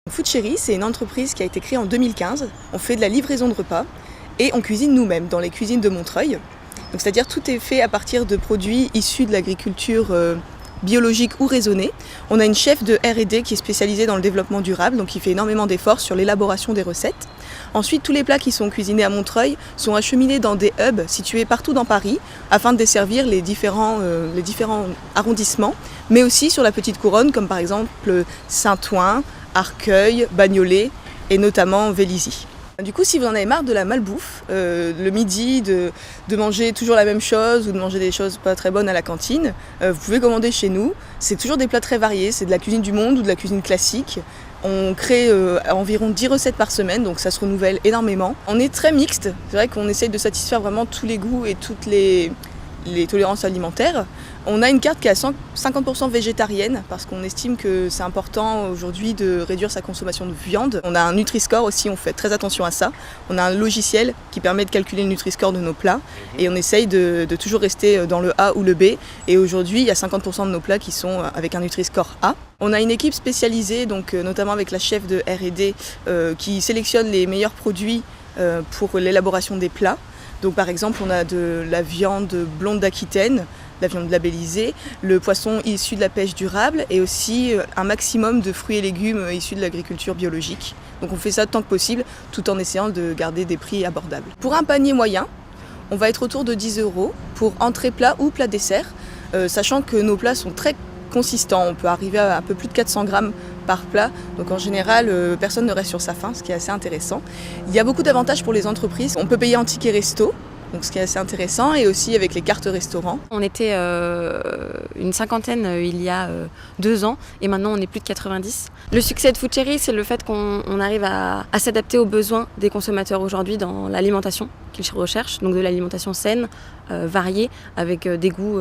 Food Chéri, c'est une entreprise qui a été créée en 2015. On fait de la livraison de repas et on cuisine nous-mêmes dans les cuisines de Montreuil. Donc, c'est-à-dire tout est fait à partir de produits issus de l'agriculture biologique ou raisonnée. On a une chef de R&D qui est spécialisée dans le développement durable, donc qui fait énormément d'efforts sur l'élaboration des recettes. Ensuite, tous les plats qui sont cuisinés à Montreuil sont acheminés dans des hubs situés partout dans Paris afin de desservir les différents arrondissements, mais aussi sur la petite couronne comme par exemple Saint-Ouen, Arcueil, Bagnolet et notamment Vélizy. Du coup, si vous en avez marre de la malbouffe, le midi, de manger toujours la même chose ou de manger des choses pas très bonnes à la cantine, vous pouvez commander chez nous. C'est toujours des plats très variés, c'est de la cuisine du monde ou de la cuisine classique. On crée environ 10 recettes par semaine, donc ça se renouvelle énormément. On est très mixte, c'est vrai qu'on essaye de satisfaire vraiment tous les goûts et toutes les tolérances alimentaires. On a une carte qui est à 50% végétarienne parce qu'on estime que c'est important aujourd'hui de réduire sa consommation de viande. On a un Nutri-Score aussi, on fait très attention à ça. On a un logiciel qui permet de calculer le Nutri-Score de nos plats et on essaye de toujours rester dans le A ou le B. Et aujourd'hui, il y a 50% de nos plats qui sont avec un Nutri-Score A. On a une équipe spécialisée, donc, notamment avec la chef de R&D qui sélectionne les meilleurs produits pour l'élaboration des plats. Donc par exemple, on a de la viande blonde d'Aquitaine, la viande labellisée, le poisson issu de la pêche durable et aussi un maximum de fruits et légumes issus de l'agriculture biologique. Donc on fait ça tant que possible tout en essayant de garder des prix abordables. Pour un panier moyen, on va être autour de 10 € pour entrée plat ou plat dessert, sachant que nos plats sont très consistants. On peut arriver à un peu plus de 400 grammes par plat, donc en général personne ne reste sur sa faim, ce qui est assez intéressant. Il y a beaucoup d'avantages pour les entreprises, on peut payer en ticket resto, donc ce qui est assez intéressant, et aussi avec les cartes restaurants. On était une cinquantaine il y a 2 ans et maintenant on est plus de 90. Le succès de Food Chéri, c'est le fait qu'on arrive à s'adapter aux besoins des consommateurs aujourd'hui dans l'alimentation qu'ils recherchent, donc de l'alimentation saine, variée, avec des goûts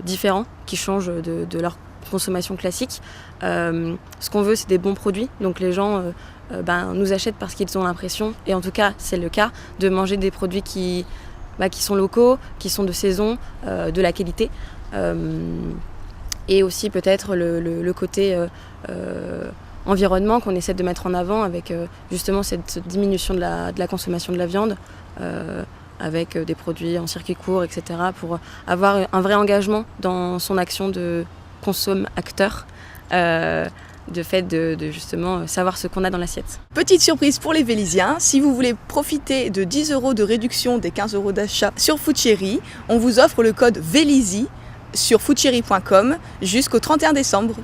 différents qui changent de leur consommation classique. Ce qu'on veut, c'est des bons produits, donc les gens nous achètent parce qu'ils ont l'impression, et en tout cas c'est le cas, de manger des produits qui sont locaux, qui sont de saison, de la qualité, et aussi peut-être le côté environnement qu'on essaie de mettre en avant avec justement cette diminution de la consommation de la viande, avec des produits en circuit court, etc., pour avoir un vrai engagement dans son action de consomme-acteur, de fait de justement savoir ce qu'on a dans l'assiette. Petite surprise pour les Véliziens, si vous voulez profiter de 10 € de réduction des 15 € d'achat sur Food Chéri, on vous offre le code VELIZY sur foodchéri.com jusqu'au 31 décembre.